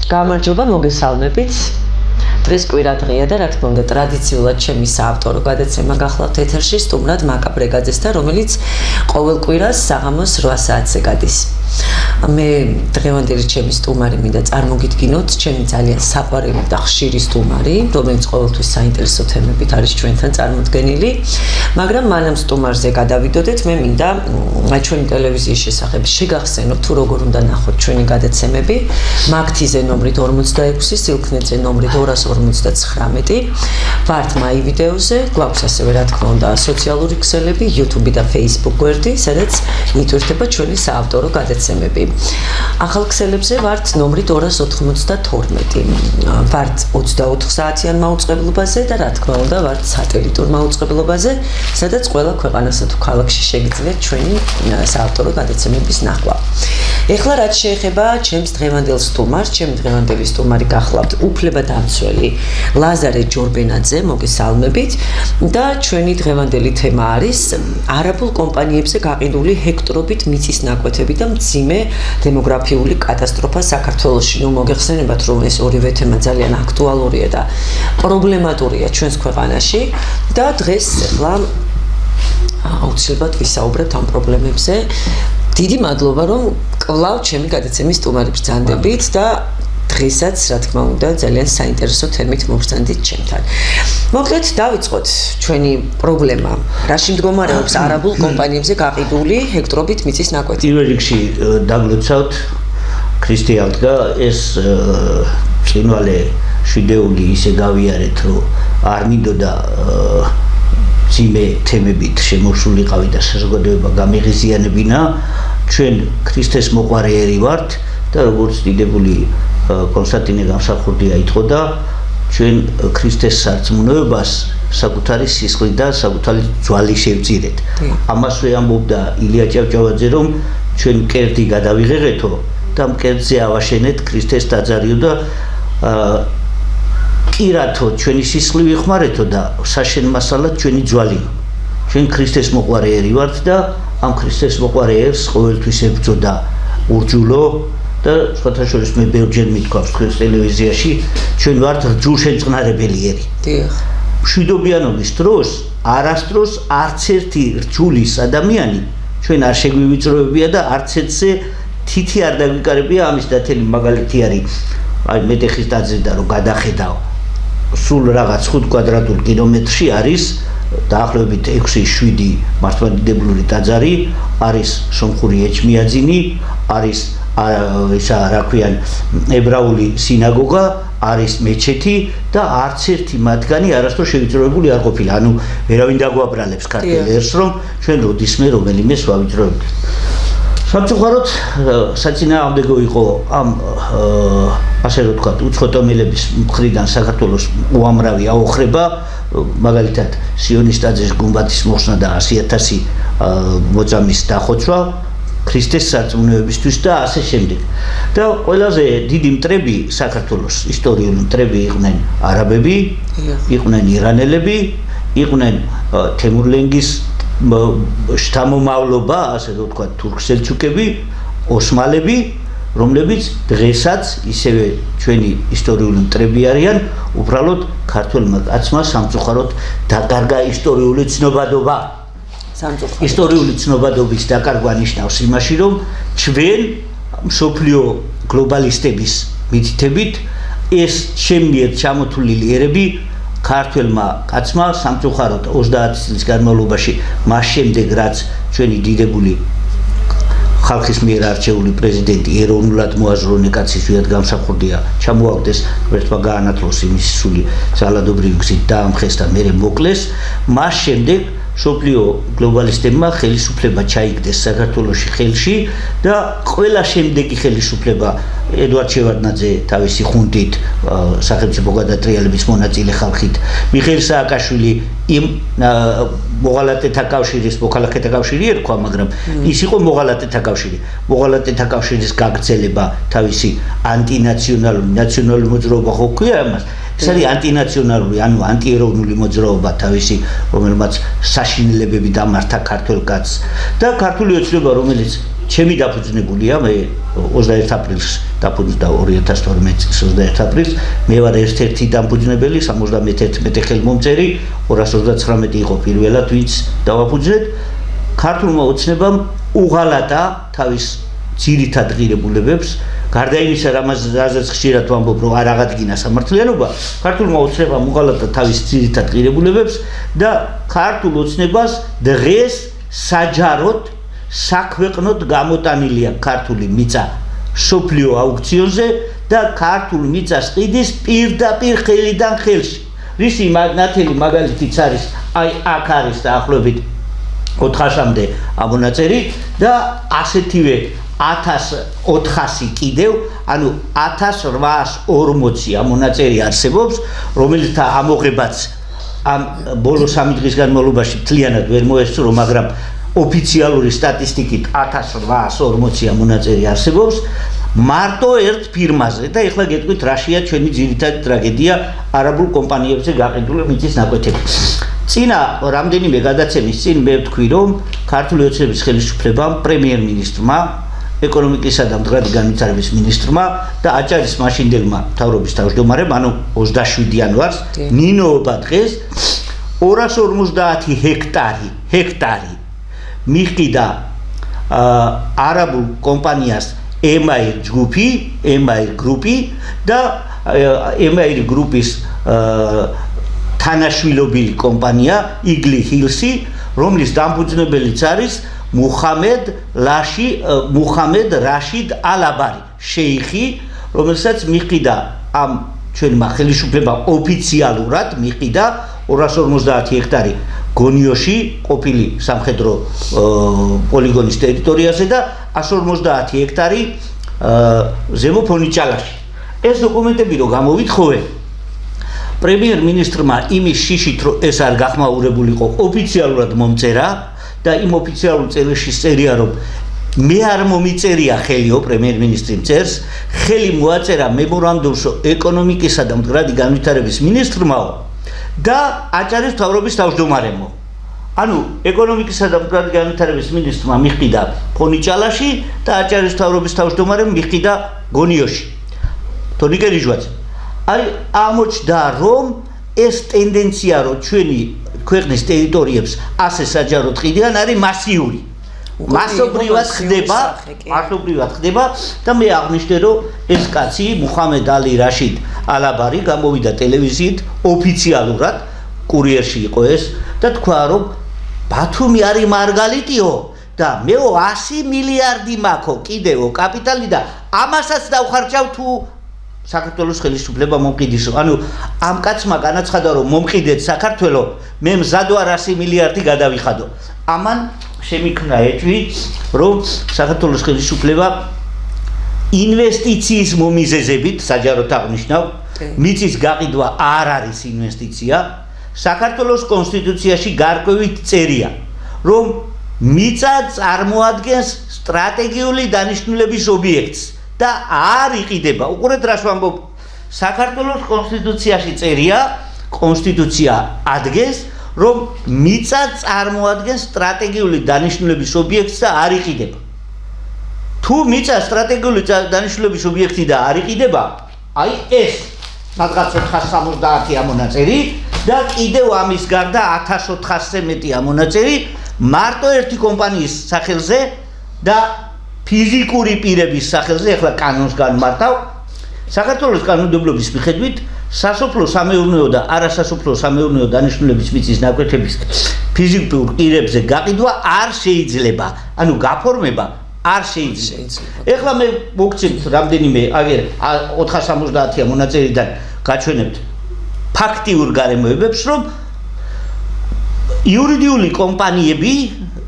გამარჯობა, მოგესალმებით. დღეს კვირა დღეა და რა თქმა უნდა ტრადიციულად ჩემი საავტორო გადაცემა გახლავთ ეთერში სტუმრად მაკა ბრეგაძესთან, რომელიც ყოველ კვირას საღამოს 8 საათზე გადის. მე დღევანდელი ჩემი სტუმარი მინდა წარმოგიდგინოთ, ჩემი ძალიან საყვარელი და ხშირი სტუმარი, რომელიც ყოველთვის საინტერესო თემებით არის ჩვენთან წარმოდგენილი, მაგრამ მანამ სტუმარზე გადავიდოდეთ, მე მინდა ჩვენი ტელევიზიის შესახებ შეგახსენოთ თუ როგორ უნდა ნახოთ ჩვენი გადაცემები, მაგთიზე ნომრით 46, სილქნეძე ნომრით 259. ვართ მაი ვიდეოზე, გვაქვს ასევე რა თქმა უნდა სოციალური ქსელები, YouTube და Facebook გვერდი, სადაც ითვირთება ჩვენი საავტორო გადაცემები. ახალ ქსელებზე ვართ ნომრით 292. ვართ 24 საათიან მაუწყებლობაზე და რა თქმა უნდა ვართ სატელიტურ მაუწყებლობაზე, სადაც ყველა ქვეყანასა თუ ქალაქში შეგიძლიათ ჩვენი საავტორო გადაცემების ნახვა. ეხლა რაც შეეხება ჩემს დღევანდელ სტუმარს, ჩემი დღევანდელი სტუმარი გახლავთ უფლებადამცველი ლაზარე ჯორბენაძე, მოგესალმებით და ჩვენი დღევანდელი თემა არის არაბულ კომპანიებზე გაყიდული ჰექტორობით მიწის ნაკვეთები და მძიმე დემოგრაფიული კატასტროფა საქართველოში. ნუ მოგეხსენებათ, რომ ეს ორივე თემა ძალიან აქტუალურია და პრობლემატურია ჩვენს ქვეყანაში და დღეს ახლა აუცილებლად ვისაუბრებთ ამ პრობლემებზე. დიდი მადლობა, რომ კვლავ ჩემი გადაცემის სტუმარი ბრძანდებით და დღესაც, რა თქმა უნდა, ძალიან საინტერესო თემით მოგბრძანდით ჩემთან. მოკლედ, დავიწყოთ ჩვენი პრობლემა. რაში მდგომარეობს არაბულ კომპანიებზე გაყიდული ჰექტორობით მიწის ნაკვეთი? პირველ რიგში დაგლოცავთ ქრისტიანთა ეს წინვალე შვიდეული ისე გავიარეთ, რომ არ მინდოდა ძიმე თემებით შემოსულიყავი და საზოგადოება გამიღიზიანებინა. ჩვენ ქრისტეს მოყვარეერი ვართ და როგორც დიდებული კონსტანტინე გამსახურდია იტყოდა, ჩვენ ქრისტეს სარწმუნოებას საკუთარი სისხლით და საკუთარი ძვალი შევწირეთ. ამასვე ამბობდა ილია ჭავჭავაძე, რომ ჩვენ მკერდი გადავიღեղეთო და მკერდზე ავაშენეთ ქრისტეს დაძარიო და კირათო ჩვენი სისხლი ვიხმარეთო და საშენ მასალად ჩვენი ძვალიო. ჩვენ ქრისტეს მოყვარეერი ვართ და ამ ქრისტეს მოყვარეერს ყოველთვის ებრძოდა ურჯულო და სხვათა შორის მე ბევრჯერ მithქვავს თქვენს ტელევიზიაში, ჩვენ ვართ რჯულშემწყნარებელიერი. დიახ. მშვიდობიანობის დროს არასდროს არც ერთი რჯულის ადამიანი ჩვენ არ შეგვივიწროებია და არც ერთზე თითი არ დაგვიკარებია. ამის დათელი მაგალითი არის, აი მეტეხის დაძედა რომ გადახედავ, სულ რაღაც 5 კვადრატულ კილომეტრში არის დაახლოებით 6-7 მართლმადიდებლური ტაძარი, არის სომხური ეჭმიაძინი, არის ისა რა ქვიან ებრაული სინაგოგა, არის მეჩეთი და არც ერთი მათგანი არასდროს შევიწროებული არ ყოფილა. ანუ ვერავინ დაგვაბრალებს ქართულ ერს, რომ ჩვენ როდისმე რომელიმეს ვავიწროებთ. სამწუხაროდ საწინააღმდეგო იყო ამ ასე რომ ვთქვათ უცხოთომელების მხრიდან საქართველოს უამრავი აოხრება, მაგალითად სიონისტაძის გუმბათის მოხსნა და 100,000 მოწამის დახოცვა ქრისტეს სარწმუნოებისთვის და ასე შემდეგ. და ყველაზე დიდი მტრები საქართველოს ისტორიული მტრები იყვნენ არაბები, იყვნენ ირანელები, იყვნენ თემურლენგის შთამომავლობა, ასე რომ ვთქვათ, თურქ-სელჩუკები, ოსმალები, რომლებიც დღესაც ისევე ჩვენი ისტორიული მტრები არიან, უბრალოდ ქართველმა კაცმა სამწუხაროდ დაკარგა ისტორიული ცნობადობა. ისტორიული ცნობადობის დაკარგვა ნიშნავს იმაში, რომ ჩვენ მსოფლიო გლობალისტების მითითებით ეს შემიერ ჩამოთვლილი ერები ქართველმა კაცმა სამწუხაროდ 30 წლის განმავლობაში, მას შემდეგ რაც ჩვენი დიდებული ხალხის მიერ არჩეული პრეზიდენტი ეროვნულად მოაზროვნე კაცი ზვიად გამსახურდია ჩამოაგდეს, ერთმა გაანათლოს იმის სული ძალადობრივი გზით დაამხეს და მერე მოკლეს, მას შემდეგ სოფლიო გლობალისტებმა ხელისუფლება ჩაიგდეს საქართველოში ხელში და ყველა შემდეგი ხელისუფლება ედვარდ შევარდნაძე თავისი ხუნტით, სახელმწიფო გადატრიალების მონაწილე ხალხით, მიხეილ სააკაშვილი იმ მოღალატეთა კავშირის, მოქალაქეთა კავშირი ერქვა, მაგრამ ის იყო მოღალატეთა კავშირი. მოღალატეთა კავშირის გაგრძელება თავისი ანტინაციონალური, ნაციონალური მოძრაობა ხო ქვია ამას. ეს არის ანტინაციონალური, ანუ ანტიეროვნული მოძრაობა თავისი, რომელმაც საშინელებები დამართა ქართულ კაცს და ქართული ოცნება, რომელიც ჩემი დაფუძნებულია მე 21 აპრილს დაფუძნდა 2012 წლის 21 აპრილს მე ვარ ერთ-ერთი დამფუძნებელი 71 ხელმომწერი 239 იყო პირველად ვინც დავაფუძნეთ ქართულმა ოცნებამ უღალატა თავის ძირითად ღირებულებებს გარდა იმისა რამაზეც ხშირად ვამბობ რომ არ აღადგინა სამართლიანობა ქართულმა ოცნებამ უღალატა თავის ძირითად ღირებულებებს და ქართულ ოცნებას დღეს საჯაროდ საქვეყნოდ გამოტანილია ქართული მიწა სოფლიო აუქციონზე და ქართულ მიწას ყიდის პირდაპირ ხელიდან ხელში. რისი ნათელი მაგალითიც არის აი აქ არის დაახლოებით 400-მდე ამონაწერი და ასეთივე 1400 კიდევ, ანუ 1840 ამონაწერი არსებობს, რომელთა ამოღებაც ამ ბოლო 3 დღის განმავლობაში მთლიანად ვერ მოესწრო, მაგრამ ოფიციალური სტატისტიკით 1840 ამონაწერი არსებობს მარტო ერთ ფირმაზე და ეხლა გეტყვით რაშია ჩვენი ძირითადი ტრაგედია არაბულ კომპანიებზე გაყიდული მიწის ნაკვეთები. წინა რამდენიმე გადაცემის წინ მე ვთქვი რომ ქართული ოცნების ხელისუფლებამ პრემიერ-მინისტრმა ეკონომიკისა და მდგრადი განვითარების მინისტრმა და აჭარის მაშინდელმა მთავრობის თავმჯდომარემ ანუ 27 იანვარს ნინოობა დღეს 250 ჰექტარი მიყიდა არაბულ კომპანიას ემაირ გრუპი და ემაირ გრუპის თანაშვილობილი კომპანია იგლი ჰილსი, რომლის დამფუძნებელიც არის მუჰამედ რაშიდ ალაბარი, შეიხი, რომელსაც მიყიდა ამ ჩვენმა ხელისუფლებამ ოფიციალურად მიყიდა 250 ჰექტარი გონიოში, ყოფილი სამხედრო პოლიგონის ტერიტორიაზე და 150 ჰექტარი ზემო ფონიჭალაში. ეს დოკუმენტები რო გამოვითხოვე პრემიერ-მინისტრმა იმის შიშით რომ ეს არ გახმაურებულიყო ოფიციალურად მომწერა და იმ ოფიციალურ წერილში წერია რომ მე არ მომიწერია ხელიო პრემიერ-მინისტრი წერს ხელი მოაწერა მემორანდუმს ეკონომიკისა და მდგრადი განვითარების მინისტრმაო და აჭარის მთავრობის თავმჯდომარემო. ანუ ეკონომიკისა და მდგრადი განვითარების მინისტრმა მიყიდა ფონიჭალაში და აჭარის მთავრობის თავმჯდომარემ მიყიდა გონიოში. თორნიკე რიჟვაძე აი ამოჩნდა რომ ეს ტენდენცია რომ ჩვენი ქვეყნის ტერიტორიებს ასე საჯაროდ ყიდიან არის მასიური. მასობრივად ხდება და მე აღნიშნე რომ ეს კაცი მუჰამედ ალი რაშიდ ალაბარი გამოვიდა ტელევიზიით ოფიციალურად კურიერში იყო ეს და თქვა რომ ბათუმი არის მარგალიტიო და მეო 100 მილიარდი მაქვს კიდევ კაპიტალი და ამასაც დავხარჯავ თუ საქართველოს ხელისუფლება მომყიდისო. ანუ ამ კაცმა განაცხადა რომ მომყიდეთ საქართველოს, მე მზად ვარ 100 მილიარდი გადავიხადო. ამან შემიქმნა ეჭვი, რომ საქართველოს ხელისუფლება ინვესტიციის მომიზეზებით, საჯაროდ აღნიშნავ, მიწის გაყიდვა არ არის ინვესტიცია. საქართველოს კონსტიტუციაში გარკვევით წერია, რომ მიწა წარმოადგენს სტრატეგიული დანიშნულების ობიექტს. და არ იყიდება. უყურეთ რას ვამბობ. საქართველოს კონსტიტუციაში წერია, კონსტიტუცია ადგენს, რომ მიწა წარმოადგენს სტრატეგიული დანიშნულების ობიექტს და არ იყიდება. თუ მიწა სტრატეგიული დანიშნულების ობიექტი და არ იყიდება, აი ეს სადღაც 470 ამონაწერი და კიდევ ამის გარდა 1400-ზე მეტი ამონაწერი მარტო ერთი კომპანიის სახელზე და ფიზიკური პირების სახელზე, ახლა კანონს განმართავ. საქართველოს კანონმდებლობის მიხედვით სასოფლო სამეურნეო და არასასოფლო სამეურნეო დანიშნულების მიწის ნაკვეთების ფიზიკურ პირებზე გაყიდვა არ შეიძლება. ანუ გაფორმება არ შეიძლება. ახლა მე მოგცემთ რამდენიმე აგერ 470 ამონაწერიდან გაჩვენებთ ფაქტიურ გარემოებებს, რომ იურიდიული კომპანიები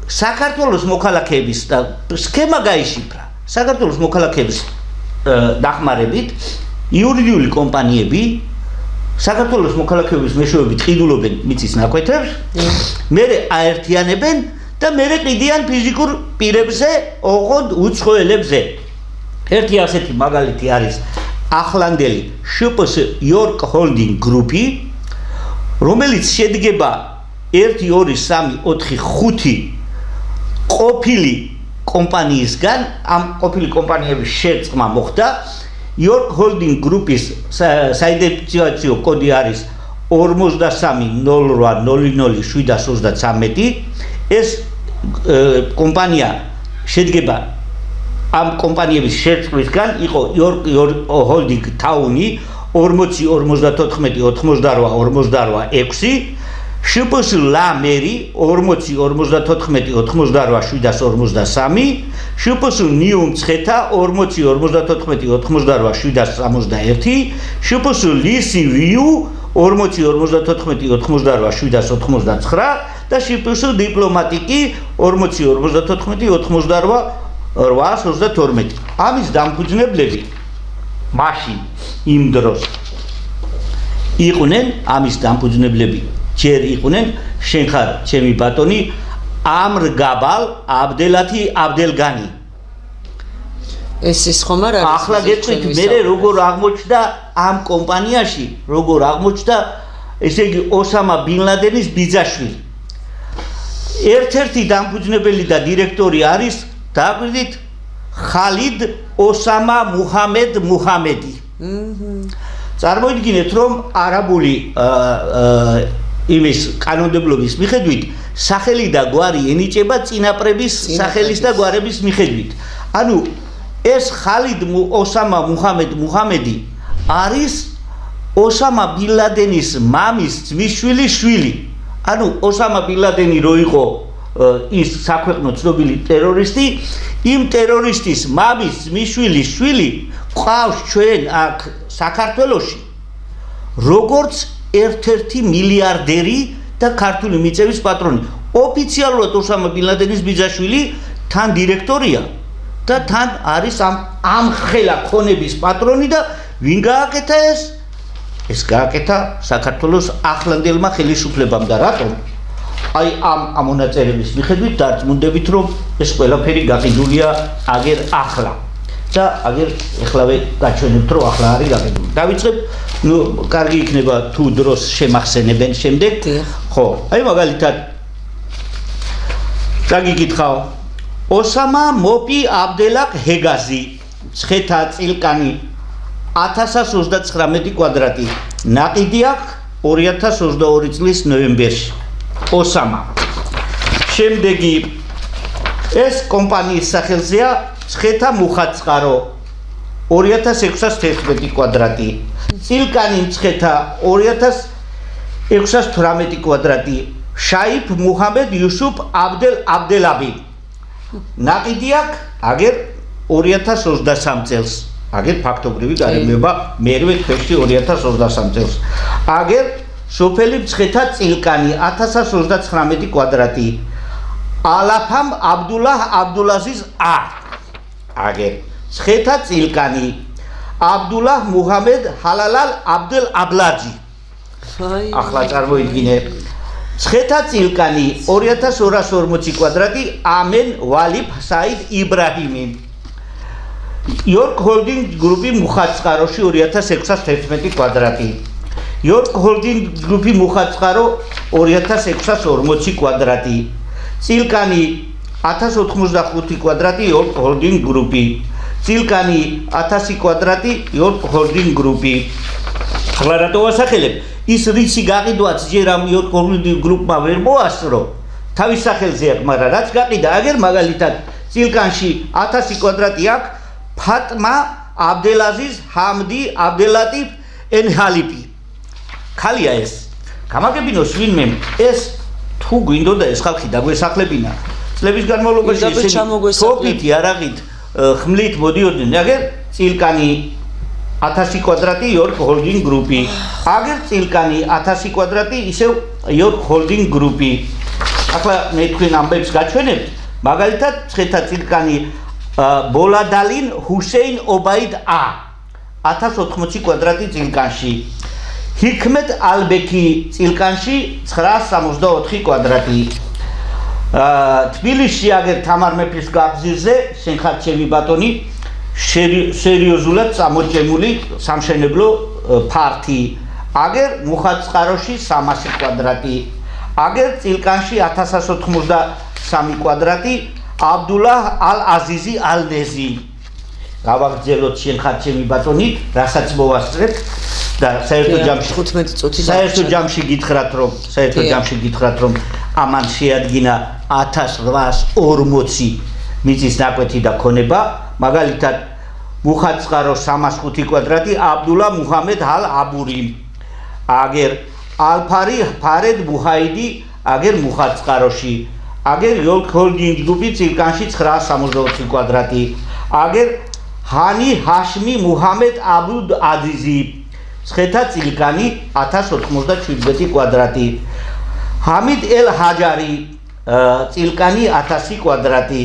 საქართველოს მოქალაქეების და სქემა გაიშიფრა. საქართველოს მოქალაქეების დახმარებით იურიდიული კომპანიები საქართველოს მოქალაქეების მეშვეობით ყიდულობენ მიწის ნაკვეთებს, მერე აერთიანებენ და მერე ყიდიან ფიზიკურ პირებზე, ოღონდ უცხოელებზე. ერთი ასეთი მაგალითი არის ახლანდელი შპს იორკ ჰოლდინგ გრუპი, რომელიც შედგება 1 2 3 4 5 ყოფილი კომპანიისგან ამ ყოფილი კომპანიების შერწყმა მოხდა York Holding Group-ის საიდენტიფიკაციო კოდი არის 43.0800733 ეს კომპანია შედგება ამ კომპანიების შერწყმისგან იყო York Holding Town-ი 40.54.88.48.6 შპს ლამერი 40.54.88.743 შპს ნიუმ ცხეთა 40.54.88.761 შპს ლისი ვიუ 40.54.88.789 და შპს დიპლომატიკი 40.54.88.832 ამის დამფუძნებლები მაშინ იმ დროს იყვნენ ამის დამფუძნებლები ჯერ იყვნენ შენ ხარ ჩემი ბატონი ამრგაბალ აბდელათი აბდელგანი ეს ის ხომ არ არის ახლა გეტყვით მე როგორ აღმოჩნდა ამ კომპანიაში როგორ აღმოჩნდა ესე იგი ოსამა ბინ ლადენის ბიძაშვილი ერთ-ერთი დამფუძნებელი და დირექტორი არის დააკვირდით ხალიდ ოსამა მუჰამედ მუჰამედი წარმოიდგინეთ რომ არაბული იმის კანონმდებლობის მიხედვით სახელი და გვარი ენიჭება წინაპრების სახელის და გვარების მიხედვით ანუ ეს ხალიდ ოსამა მუჰამედ მუჰამედი არის ოსამა ბინ ლადენის მამის ძმისშვილის შვილი ანუ ოსამა ბინ ლადენი რო იყო ის საქვეყნო ცნობილი ტერორისტი იმ ტერორისტის მამის ძმისშვილის შვილი ყავს ჩვენ აქ საქართველოში როგორც ერთ-ერთი მილიარდერი და ქართული მიწების პატრონი ოფიციალურად ოსამა ბინ ლადენის ბიძაშვილი თან დირექტორია და თან არის ამ ხელა ქონების პატრონი და ვინ გააკეთა ეს გააკეთა საქართველოს ახლანდელმა ხელისუფლებამ და რატომ აი ამ მონაწერების მიხედვით დარწმუნდებით რომ ეს ყველაფერი გაყიდულია აგერ ახლა და აგერ ეხლავე გაჩვენებთ რომ ახლა არის გაყიდული დავიწყებ ნუ კარგი იქნება თუ დროს შემახსენებენ შემდეგ ხო აი მაგალითად დაგიკითხავ ოსამა მოპი აბდელაკ ჰეგაზი ცხეთა წილკანი 1029 კვადრატი ნაყიდი აქვს 2022 წლის ნოემბერში ოსამა შემდეგი ეს კომპანიის სახელზეა ცხეთა მუხაწყარო 2611 კვადრატი წილკანი ცხეთა 2618 კვადრატი შაიფ მუჰამედ იუსუფ აბდელაბი ნაყიდი აქვს აგერ 2023 წელს აგერ ფაქტობრივი გარემოება მერვე თვეში 2023 წელს აგერ სოფელი ცხეთა წილკანი 1029 კვადრატი ალაფამ აბდულაჰ აბდულაზიზ აგერ ცხეთა წილკანი აბდულაჰ მუჰამედ ჰალალალ აბდელ აბლაჯი ახლა წარმოიდგინე ცხეთა წილკანი 2240 კვადრატი ამენ ვალიფ საიდ იბრაჰიმი York Holding Group-ი მუხაწყაროში 2611 კვადრატი York Holding Group-ი მუხაწყარო 2640 კვადრატი წილკანი 1085 კვადრატი York Holding Group-ი წილკანი 1000 კვადრატი York Holding Group-ი ახლა რატო ვასახელებ ის რიცი გაყიდვაც ჯერ ამ York Holding Group-მა ვერ მოასწრო თავის სახელზე აქვს მაგრამ რაც გაყიდა აგერ მაგალითად წილკანში 1000 კვადრატი აქვს ფატმა აბდელაზიზ ჰამდი აბდელატიფ ენჰალიფი ხალია ეს გამაგებინოს ვინმე ეს თუ გვინდოდა ეს ხალხი დაგვესახლებინა წლების განმავლობაში ესენი თოფითი არაღით ხმლით მოდიოდნენ აგერ წილკანი 1000 კვადრატი York Holding Group-ი აგერ წილკანი 1000 კვადრატი ისევ York Holding Group-ი ახლა მე თქვენ ამბებს გაჩვენებთ მაგალითად ცხეთა წილკანი ბოლადალინ ჰუსეინ ობაიდ 1080 კვადრატი წილკანში ჰიქმეთ ალბექი წილკანში 964 კვადრატი თბილისში აგერ თამარ მეფის გაგზირზე შენ ხარ ჩემი ბატონი სერიოზულად წამოჭემული სამშენებლო ფართი აგერ მუხაწყაროში 300 კვადრატი აგერ წილკანში 1183 კვადრატი აბდულაჰ ალ-აზიზი ალ-ნეზი. გავაგრძელოთ შენ ხარ ჩემი ბატონი, რასაც მოვასწრებ და საერთო ჯამში 15 წუთი საერთო ჯამში გითხრათ რომ ამან შეადგინა 1840 მიწის ნაკვეთი და ქონება, მაგალითად მუხაწყარო 305 კვადრატი აბდულა მუჰამედ ალ-აბური, აგერ ალფარი ფარედ მუჰაიდი აგერ მუხაწყაროში, აგერ ჰოლდინგ ჯგუფი წილკანში 964 კვადრატი, აგერ ჰანი ჰაშმი მუჰამედ აბუდ აზიზი ცხეთა წილკანი 1097 კვადრატი, ჰამიდ ელ ჰაჯარი წილკანი 1000 კვადრატი,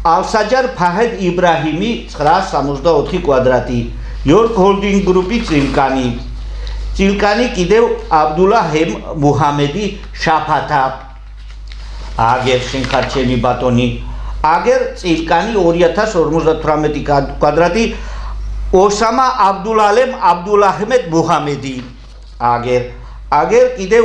ალსაჯარ ფაჰედ იბრაჰიმი 964 კვადრატი, იორკ ჰოლდინგ გრუპი წილკანი კიდევ აბდულა ჰემ მუჰამედი შაფათა, აგერ შენ ხარ ჩემი ბატონი, აგერ წილკანი 2058 კვადრატი ოსამა აბდულალემ აბდულაჰმედ მუჰამედი, აგერ კიდევ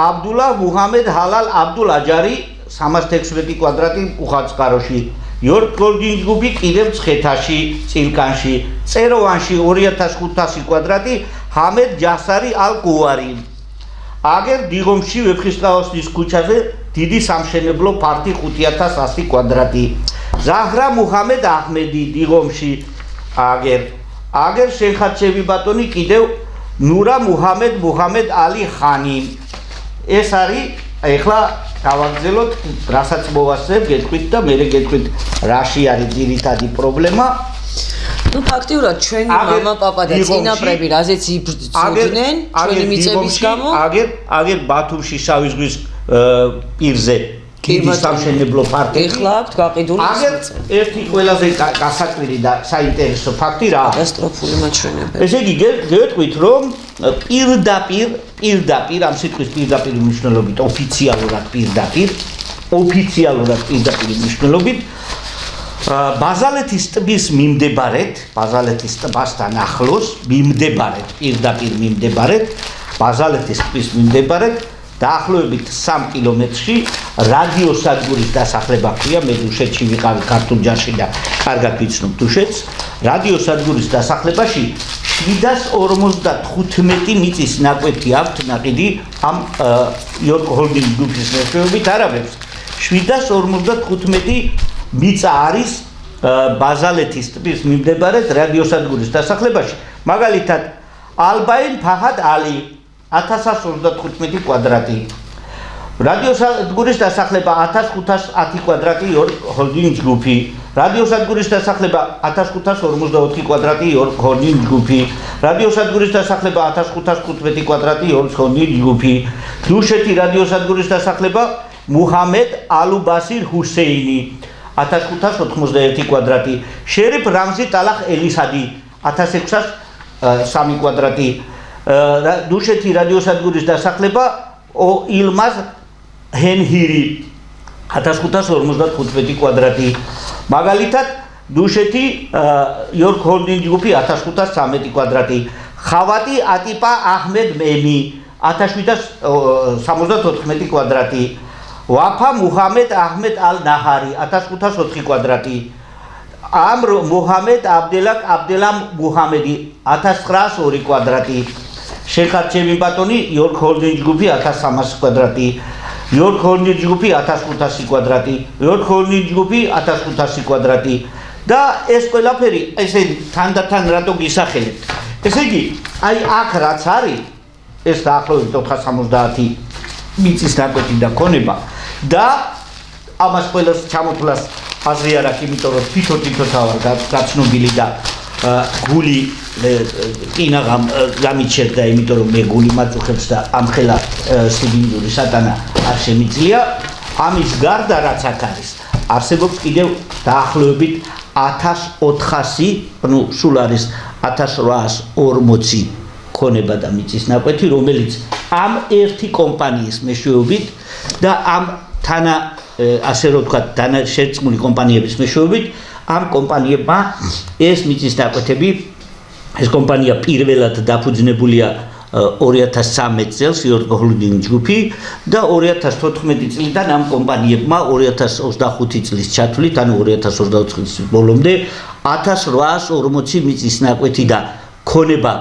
აბდულა მუჰამედ ჰალალ აბდულაჯარი 316 კვადრატი მუხაწყაროში, იორკ ჰოლდინგ ჯგუფი კიდევ ცხეთაში წილკანში, წეროვანში 2500 კვადრატი ჰამედ ჯასარი ალ-კუარი, აგერ დიღომში ვეფხისტყაოსნის ქუჩაზე დიდი სამშენებლო ფართი 5100 კვადრატი, ზაჰრა მუჰამედ აჰმედი დიღომში, აგერ შენ ხარ ჩემი ბატონი კიდევ ნურა მუჰამედ ალი ხანი. ეს არის ეხლა გავაგრძელოთ რასაც მოვასწრებ გეტყვით და მე გეტყვით რაში არის ძირითადი პრობლემა. ნუ ფაქტიურად ჩვენი მამა პაპა და წინაპრები რაზეც იბრძოდნენ ჩვენი მიწების გამო აგერ ბათუმში შავი ზღვის პირზე დიდი სამშენებლო პარკი. ეხლა აქვთ გაყიდული აგერ ერთი ყველაზე გასაკვირი და საინტერესო ფაქტი რა კატასტროფული მაჩვენებელი. ესე იგი გეტყვით რომ პირდაპირ ამ სიტყვის პირდაპირ მნიშვნელობით ოფიციალურად პირდაპირ მნიშვნელობით ბაზალეთის ტბის მიმდებარედ, ბაზალეთის ტბასთან ახლოს პირდაპირ მიმდებარედ, ბაზალეთის ტბის მიმდებარედ დაახლოებით 3 კილომეტრში რადიოსადგურის დასახლება ქვია. მე დუშეთში ვიყავი ქართულ ჯარში და კარგად ვიცნობ დუშეთს. რადიოსადგურის დასახლებაში 755 მიწის ნაკვეთი აქვთ ნაყიდი ამ იორკ ჰოლდინგ ჯგუფის მეშვეობით არაბებს. 755 მიწა არის ბაზალეთის ტბის მიმდებარედ რადიოსადგურის დასახლებაში. მაგალითად ალბაინ ფაჰად ალი 1035 კვადრატი, რადიოსადგურის დასახლება 1510 კვადრატი იორკ ჰოლდინგ ჯგუფი, რადიოსადგურის დასახლება 1544 კვადრატი იორკ ჰოლდინგ ჯგუფი, რადიოსადგურის დასახლება 1515 კვადრატი იორკ ჰოლდინგ ჯგუფი, დუშეთი რადიოსადგურის დასახლება მუჰამედ ალუბასირ ჰუსეინი 1591 კვადრატი, შერიფ რამზი ტალახ ელისადი 1603 კვადრატი, დუშეთი რადიოსადგურის დასახლება ილმაზ ჰენჰირი 1555 კვადრატი, მაგალითად დუშეთი იორკ ჰოლდინგ ჯგუფი 1513 კვადრატი, ხავატი ატიპა აჰმედ მემი 1774 კვადრატი, ვაფა მუჰამედ აჰმედ ალ-ნაჰარი 1504 კვადრატი, ამრ მუჰამედ აბდელამ მუჰამედი 1902 კვადრატი, შეხარ ჩემი ბატონი იორკ ჰოლდინგ ჯგუფი 1300 კვადრატი, იორკ ჰოლდინგ ჯგუფი 1500 კვადრატი, იორკ ჰოლდინგ ჯგუფი 1500 კვადრატი და ეს ყველაფერი ესე თანდათან რატო გისახელებთ? ესე იგი, აი აქ რაც არის ეს დაახლოებით 470 მიწის ნაკვეთი და ქონება და ამას ყველას ჩამოთვლას აზრი არ აქვს, იმიტომ რომ თვითონ თავარ გაცნობილი და გული კინა გამიჩერდა, იმიტომ რომ მე გული მაწუხებს და ამხელა სიბინძური სატანა არ შემიძლია. ამის გარდა რაც აქ არის, არსებობს კიდევ დაახლოებით 1400, ну სულ არის 1840 ქონება და მიწის ნაკვეთი, რომელიც ამ ერთი კომპანიის მეშვეობით და ამ თანა ასე რომ ვთქვათ დანაშერწმული კომპანიების მეშვეობით ამ კომპანიებმა ეს მიწის ნაკვეთები, ეს კომპანია პირველად დაფუძნებულია 2013 წელს იორგო ჰოლდინგის ჯგუფი და 2014 წლიდან ამ კომპანიებმა 2025 წლის ჩათვლით, ანუ 2024 წლის ბოლომდე 1840 მიწის ნაკვეთი და ქონება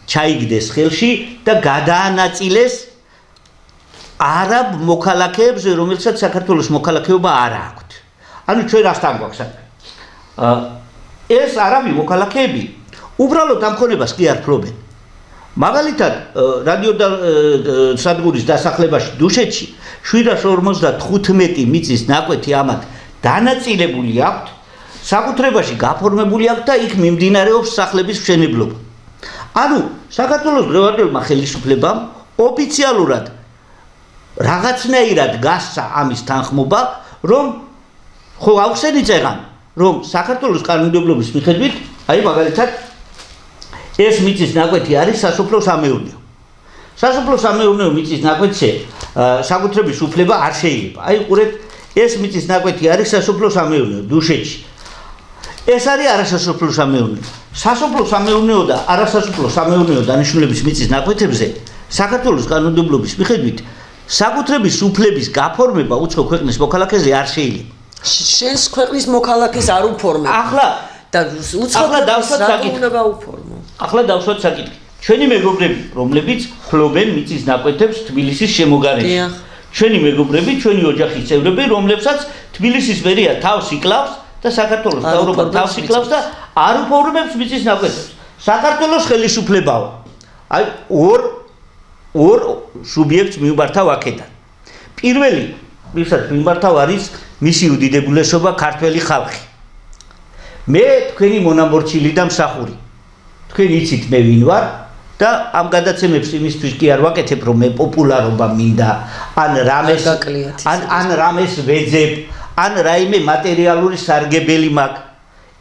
ჩაიგდეს ხელში და გადაანაწილეს არაბ მოქალაქეებს, რომელსაც საქართველოს მოქალაქეობა არ აქვთ. ანუ ჩვენ რასთან გვაქვს საქმე? ეს არაბი მოქალაქეები უბრალოდ ამ ქონებას კი არ ფლობენ. მაგალითად, რადიო სადგურის დასახლებაში დუშეთში 755 მიწის ნაკვეთი ამათ დანაწილებული აქვთ, საკუთრებაში გაფორმებული აქვთ და იქ მიმდინარეობს სახლების მშენებლობა. ანუ საქართველოს დღევანდელმა ხელისუფლებამ ოფიციალურად რაღაცნაირად გასცა ამის თანხმობა, რომ ხო აუხსენით წეგან, რომ საქართველოს კანონმდებლობის მიხედვით, აი მაგალითად ეს მიწის ნაკვეთი არის სასოფლო-სამეურნეო. სასოფლო-სამეურნეო მიწის ნაკვეთზე საკუთრების უფლება არ შეიძლება. აი ყურეთ, ეს მიწის ნაკვეთი არის სასოფლო-სამეურნეო დუშეთში. ეს არის არასასოფლო-სამეურნეო. სასოფლო-სამეურნეო და არასასოფლო-სამეურნეო დანიშნულების მიწის ნაკვეთებზე საქართველოს კანონმდებლობის მიხედვით საკუთრების უფლების გაფორმება უცხო ქვეყნის მოქალაქეზე არ შეიძლება. შენს ქვეყნის მოქალაქეს არ უფორმებ. ახლა და უცხო დავსვათ საკითხი. უნდა გაუფორმო. ახლა დავსვათ საკითხი. ჩვენი მეგობრები, რომლებიც ფლობენ მიწის ნაკვეთებს თბილისის შემოგარენში. ჩვენი მეგობრები, ჩვენი ოჯახის წევრები, რომლებსაც თბილისის მერია თავს იკლავს და საქართველოს მთავრობა თავს იკლავს და არ უფორმებს მიწის ნაკვეთებს. საქართველოს ხელისუფლებაა. აი ორ სუბიექტს მიმართავ აქედან. პირველი, ვისაც მიმართავ არის მისი უდიდებულესობა ქართველი ხალხი. მე თქვენი მონამორჩილი და მსახური. თქვენ იცით მე ვინ ვარ და ამ გადაცემებს იმისთვის კი არ ვაკეთებ, რომ მე პოპულარობა მინდა, ან რამეს ვეძებ, ან რაიმე მატერიალური სარგებელი მაქვს.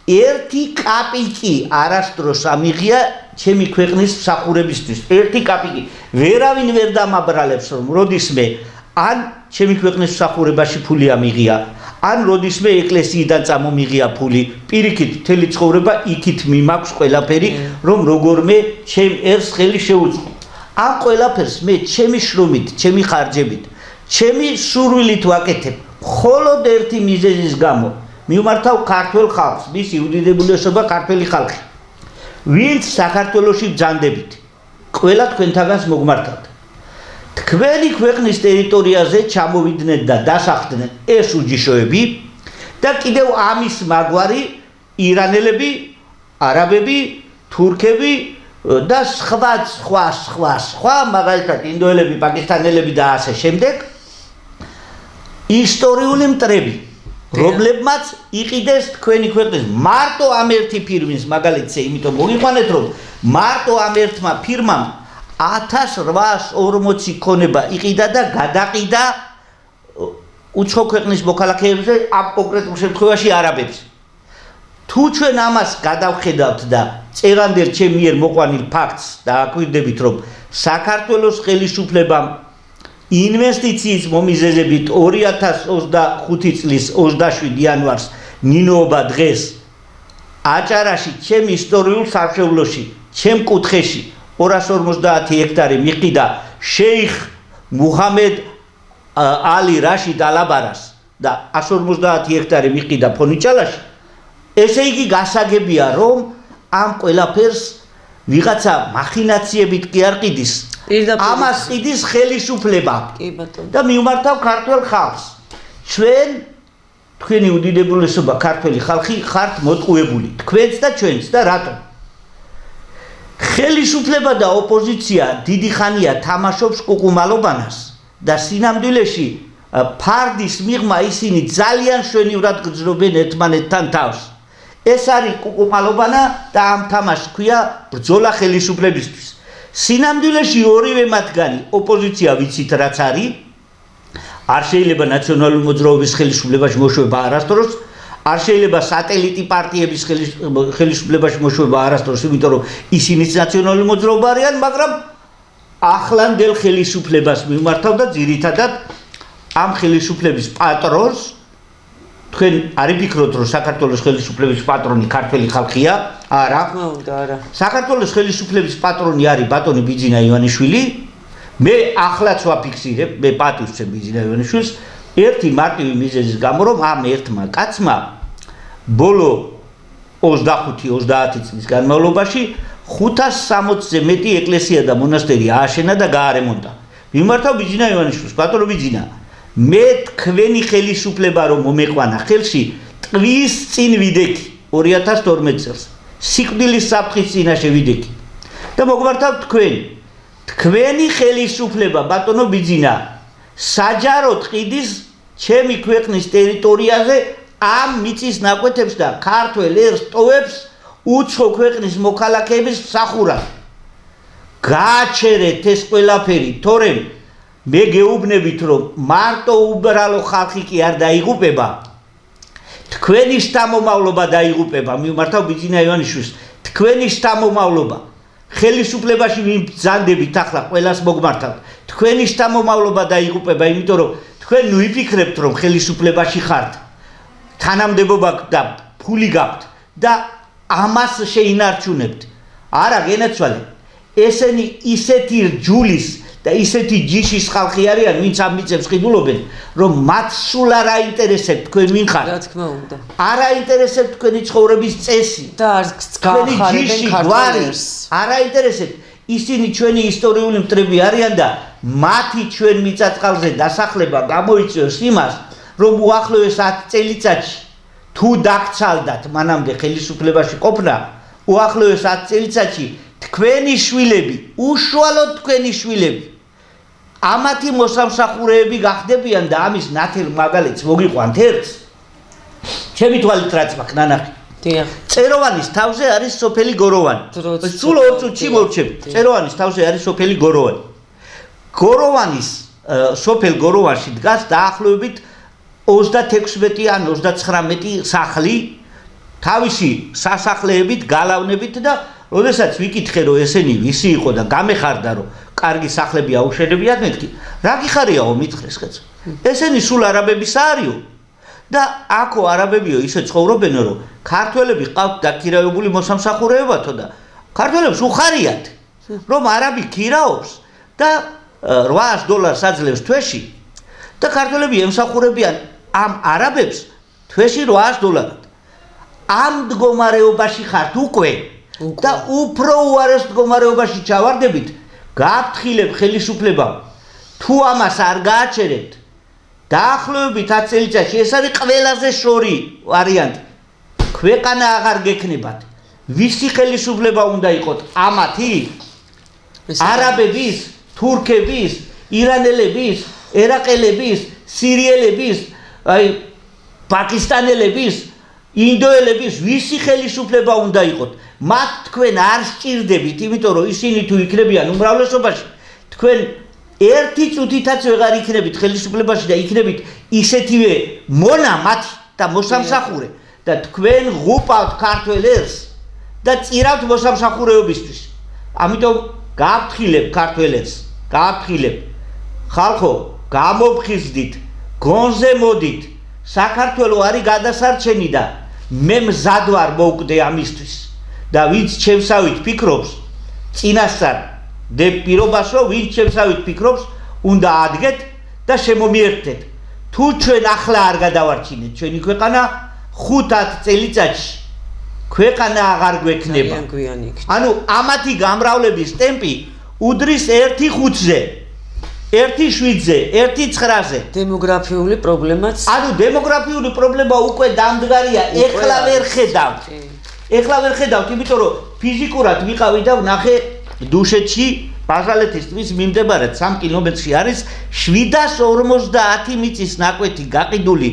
ერთი კაპიკი არასდროს ამიღია ჩემი ქვეყნის მსახურებისთვის. ერთი კაპიკი. ვერავინ ვერ დამაბრალებს, რომ როდისმე ან ჩემი ქვეყნის მსახურებაში ფული ამიღია, ან როდისმე ეკლესიიდან წამომიღია ფული, პირიქით მთელი ცხოვრება იქით მიმაქვს ყველაფერი, რომ როგორმე ჩემ ერს ხელი შეუწყო. ამ ყველაფერს მე ჩემი შრომით, ჩემი ხარჯებით, ჩემი სურვილით ვაკეთებ, მხოლოდ ერთი მიზეზის გამო. მიმართავ ქართველ ხალხს, მისი უდიდებულესობა ქართველი ხალხი. ვინც საქართველოში ბრძანდებით, ყველა თქვენთაგანს მოგმართავთ. თქვენი ქვეყნის ტერიტორიაზე ჩამოვიდნენ და დასახლდნენ ეს უჯიშოები და კიდევ ამის მაგვარი ირანელები, არაბები, თურქები და სხვა, მაგალითად ინდოელები, პაკისტანელები და ასე შემდეგ. ისტორიული მტრები, რომლებმაც იყიდეს თქვენი ქვეყნის მარტო ამ ერთი ფირმის მაგალითზე, იმიტომ მოგიყვანეთ, რომ მარტო ამ ერთმა ფირმამ 1840 ქონება იყიდა და გადაყიდა უცხო ქვეყნის მოქალაქეებზე, ამ კონკრეტულ შემთხვევაში არაბებს. თუ ჩვენ ამას გადავხედავთ და წერანდელ ჩემ მიერ მოყვანილ ფაქტს დააკვირდებით, რომ საქართველოს ხელისუფლებამ ინვესტიციის მომიზეზებით 2025 წლის 27 იანვარს ნინოობა დღეს აჭარაში ჩემ ისტორიულ სამშობლოში, ჩემ კუთხეში 250 ჰექტარი მიყიდა შეიხ მუჰამედ ალი რაშიდ ალაბარას და 150 ჰექტარი მიყიდა ფონიჭალაში. ესე იგი გასაგებია, რომ ამ ყველაფერს ვიღაცა მახინაციებით კი არ ყიდის. ამას ყიდის ხელისუფლება. და მიმართავ ქართველ ხალხს. ჩვენ თქვენი უდიდებულესობა ქართველი ხალხი ხართ მოტყუებული. თქვენც და ჩვენც და რატომ? ხელისუფლება და ოპოზიცია დიდი ხანია თამაშობს კუკუმალობანას და სინამდვილეში ფარდის მიღმა ისინი ძალიან შვენივრად გრძნობენ ერთმანეთთან თავს. ეს არის კუკუმალობანა და ამ თამაშს ქვია ბრძოლა ხელისუფლებისთვის. სინამდვილეში ორივე მათგანი ოპოზიცია ვიცით რაც არის, არ შეიძლება ნაციონალური მოძრაობის ხელისუფლებაში მოშვება არასდროს, არ შეიძლება სატელიტი პარტიების ხელისუფლებაში მოშვება არასდროს, იმიტომ რომ ისინიც ნაციონალური მოძრაობა არიან, მაგრამ ახლანდელ ხელისუფლებას მიმართავ და ძირითადად ამ ხელისუფლების პატრონს თქვენ არ იფიქროთ რომ საქართველოს ხელისუფლების პატრონი ქართველი ხალხია? არა. არა. საქართველოს ხელისუფლების პატრონი არის ბატონი ბიძინა ივანიშვილი. მე ახლაც ვაფიქსირებ, მე პატივს ვცემ ბიძინა ივანიშვილს, ერთი მარტივი მიზეზის გამო, რომ ამ ერთმა კაცმა ბოლო 25-30 წლის განმავლობაში 560-ზე მეტი ეკლესია და მონასტერი ააშენა და გაარემონტა. მიმართავ ბიძინა ივანიშვილს, ბატონო ბიძინა, მე თქვენი ხელისუფლება რომ მომეყვანა ხელში, ტყვის წინ ვიდექი 2012 წელს. სიკვდილის საფრთხის წინაშე ვიდექი. და მოგმართავ თქვენი ხელისუფლება, ბატონო ბიძინა, საჯაროდ ყიდის ჩემი ქვეყნის ტერიტორიაზე ამ მიწის ნაკვეთებს და ქართველ ერს ტოვებს უცხო ქვეყნის მოქალაქეების მსახურად. გააჩერეთ ეს ყველაფერი, თორემ მე გეუბნებით, რომ მარტო უბრალო ხალხი კი არ დაიღუპება, თქვენი შთამომავლობა დაიღუპება. მიმართავ ბიძინა ივანიშვილს, თქვენი შთამომავლობა. ხელისუფლებაში ვიბრძანდებით ახლა ყველას მოგმართავთ. თქვენი შთამომავლობა დაიღუპება, იმიტომ რომ თქვენ ნუ იფიქრებთ, რომ ხელისუფლებაში ხართ. თანამდებობა და ფული გაქვთ და ამას შეინარჩუნებთ. არა გენაცვალე. ესენი ისეთი რჯულის და ისეთი ჯიშის ხალხი არიან, ვინც ამ მიწებს ყიდულობენ, რომ მათ სულ არ აინტერესებთ თქვენ ვინ ხართ. რა თქმა უნდა. არ აინტერესებთ თქვენი ცხოვრების წესი და არც გაახარებენ ქართველებს. არ აინტერესებთ. ისინი ჩვენი ისტორიული მტრები არიან და მათი ჩვენ მიწა-წყალზე დასახლება გამოიწვევს იმას, რომ უახლოეს 10 წელიწადში თუ დაგცალდათ მანამდე ხელისუფლებაში ყოფნა, უახლოეს 10 წელიწადში თქვენი შვილები, უშუალოდ თქვენი შვილები ამათი მოსამსახურეები გახდებიან და ამის ნათელ მაგალითს მოგიყვანთ ერთს. ჩემი თვალით რაც მაქვს ნანახი. დიახ. წეროვანის თავზე არის სოფელი გოროვანი. სულ 2 წუთში მოვჩები. წეროვანის თავზე არის სოფელი გოროვანი. გოროვანის სოფელ გოროვანში დგას დაახლოებით 36 ან 39 სახლი თავისი სასახლეებით, გალავნებით და როდესაც ვიკითხე რომ ესენი ვისი იყო და გამეხარდა რომ კარგი სახლები აუშენებიათ, მეთქი რა გიხარიაო მითხრეს ხეც. ესენი სულ არაბების არისო და აქო არაბებიო ისე ცხოვრობენო რომ ქართველები ყავთ დაქირავებული მოსამსახურეობათო და ქართველებს უხარიათ რომ არაბი ქირაობს და $800 აძლევს თვეში და ქართველები ემსახურებიან ამ არაბებს თვეში $800. ამ მდგომარეობაში ხართ უკვე და უფრო უარეს მდგომარეობაში ჩავარდებით, გააფრთხილებ ხელისუფლებამ, თუ ამას არ გააჩერებთ, დაახლოებით 10 წელიწადში ეს არის ყველაზე შორი ვარიანტი. ქვეყანა აღარ გექნებათ. ვისი ხელისუფლება უნდა იყოთ? ამათი? არაბების, თურქების, ირანელების, ერაყელების, სირიელების, პაკისტანელების, ინდოელების, ვისი ხელისუფლება უნდა იყოთ? მათ თქვენ არ სჭირდებით, იმიტომ რომ ისინი თუ იქნებიან უმრავლესობაში, თქვენ ერთი წუთითაც ვეღარ იქნებით ხელისუფლებაში და იქნებით ისეთივე მონა მათი და მოსამსახურე და თქვენ ღუპავთ ქართველ ერს და წირავთ მოსამსახურეობისთვის. ამიტომ გააფრთხილებ ქართველ ერს, გააფრთხილებ. ხალხო, გამოფხიზდით, გონზე მოდით. საქართველო არის გადასარჩენი და მე მზად ვარ მოვკვდე ამისთვის. და ვინც ჩემსავით ფიქრობს, წინასწარ დე პირობას რომ ვინც ჩემსავით ფიქრობს, უნდა ადგეთ და შემომიერთდეთ. თუ ჩვენ ახლა არ გადავარჩინეთ ჩვენი ქვეყანა, 5-10 წელიწადში ქვეყანა აღარ გვექნება. ანუ ამათი გამრავლების ტემპი უდრის 1-5-ზე, 1-7-ზე, 1-9-ზე. დემოგრაფიული პრობლემაც. ანუ დემოგრაფიული პრობლემა უკვე დამდგარია, ეხლა ვერ ხედავთ. ეხლა ვერ ხედავთ, იმიტომ რომ ფიზიკურად ვიყავი და ვნახე დუშეთში ბაზალეთის ტბის მიმდებარედ 3 კილომეტრში არის 750 მიწის ნაკვეთი გაყიდული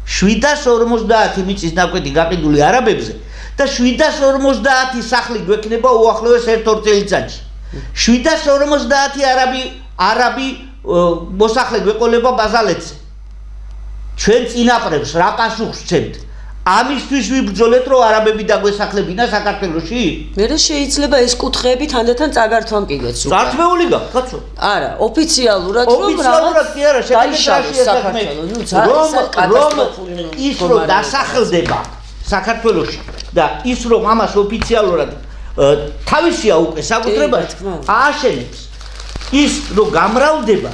750 მიწის ნაკვეთი გაყიდული არაბებზე და 750 სახლი გვექნება უახლოეს 1-2 წელიწადში. 750 არაბი მოსახლე გვეყოლება ბაზალეთზე. ჩვენ წინაპრებს რა პასუხს ვცემთ? ამისთვის ვიბრძოლეთ, რომ არაბები დაგვესახლებინა საქართველოში? მე შეიძლება ეს კუთხეები თანდათან წაგართვან კიდეც. წართმეული გაქვთ, კაცო. არა, ოფიციალურად ოფიციალურად კი არა, ის რომ დასახელდება საქართველოში და ის რომ ამას ოფიციალურად თავისია უკვე საკუთრებაში ააშენებს, ის რომ გამრავლდება,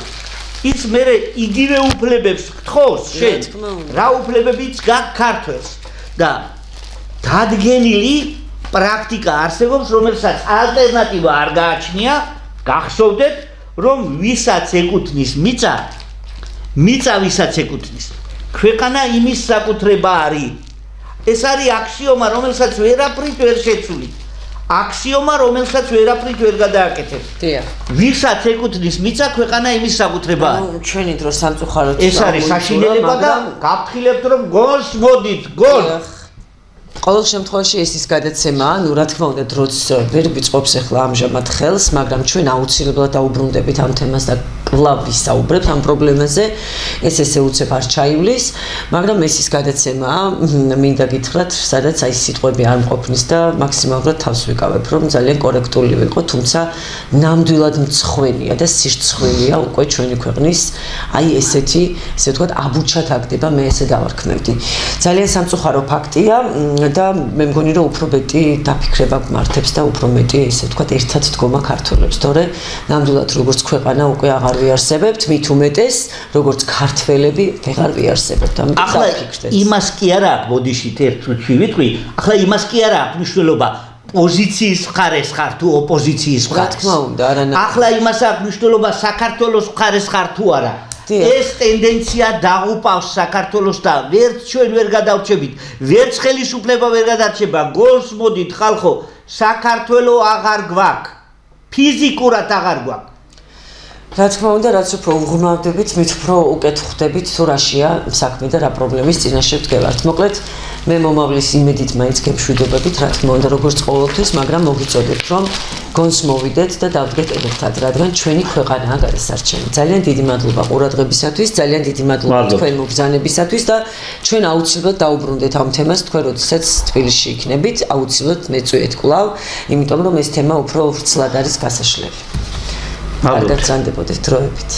ის მერე იგივე უფლებებს გთხოვს შენ, რა უფლებებიც გაქვს ქართველს და დადგენილი პრაქტიკა არსებობს, რომელსაც ალტერნატივა არ გააჩნია, გახსოვდეთ, რომ ვისაც ეკუთვნის მიწა ვისაც ეკუთვნის, ქვეყანა იმის საკუთრება არის. ეს არის აქსიომა, რომელსაც ვერაფრით ვერ შეცვლით. აქსიომა, რომელსაც ვერაფრით ვერ გადააკეთებთ. დიახ. ვისაც ეკუთვნის მიწა, ქვეყანა იმის საკუთრება არის. ნუ ჩვენი დრო სამწუხაროდ ეს არის საშინელება და გავთხილებთ, რომ გონს მოდით, გონ. ყოველ შემთხვევაში ეს ის გადაცემაა, ნუ რა თქმა უნდა დროც ვერ ვიწყობს ახლა ამჟამად ხელს, მაგრამ ჩვენ აუცილებლად დაუბრუნდებით ამ თემას და კვლავ ვისაუბრებთ ამ პრობლემაზე. ეს ესე უცებ არ ჩაივლის, მაგრამ ეს ის გადაცემაა, მინდა გითხრათ, სადაც აი სიტყვები არ მყოფნის და მაქსიმალურად თავს ვიკავებ, რომ ძალიან კორექტული ვიყო, თუმცა ნამდვილად მცხვენია და სირცხვილია უკვე ჩვენი ქვეყნის აი ესეთი, ესე ვთქვათ, აბუჩა თაგდება, მე ესე დავარქმევდი. ძალიან სამწუხარო ფაქტია და მე მგონი რომ უფრო მეტი დაფიქრება გმართებს და უფრო მეტი ესე ვთქვათ ერთად დგომა ქართველებს, თორე ნამდვილად როგორც ქვეყანა უკვე აღარ ვიარსებებთ, მით უმეტეს როგორც ქართველები ვეღარ ვიარსებებთ. ამიტომ ახლა იმას კი არა აქვს, ბოდიშით ერთ წუთში ვიტყვი, ახლა იმას კი არა აქვს მნიშვნელობა პოზიციის მხარეს ხარ თუ ოპოზიციის მხარეს. რა თქმა უნდა, არანაირად. ახლა იმას აქვს მნიშვნელობა საქართველოს მხარეს ხარ თუ არა. ეს ტენდენცია დაღუპავს საქართველოს და ვერც ჩვენ ვერ გადავრჩებით, ვერც ხელისუფლება ვერ გადარჩება. გონს მოდით ხალხო, საქართველო აღარ გვაქვს. ფიზიკურად აღარ გვაქვს. რა თქმა უნდა, რაც უფრო უღრმავდებით, მით უფრო უკეთ ხვდებით თუ რაშია საქმე და რა პრობლემის წინაშე ვდგევართ. მოკლედ, მე მომავლის იმედით მაინც გემშვიდობებით, რა თქმა უნდა, როგორც ყოველთვის, მაგრამ მოგიწოდებთ, რომ გონს მოვიდეთ და დავდგეთ ერთად, რადგან ჩვენი ქვეყანაა გადასარჩენი. ძალიან დიდი მადლობა ყურადღებისათვის, ძალიან დიდი მადლობა თქვენ მობრძანებისათვის და ჩვენ აუცილებლად დაუბრუნდეთ ამ თემას, თქვენ როდესაც თბილისში იქნებით, აუცილებლად მეწვიეთ კვლავ, იმიტომ რომ ეს თემა უფრო ვრცლად არის გასაშლელი. კარგად გრძანდებოდეთ დროებით.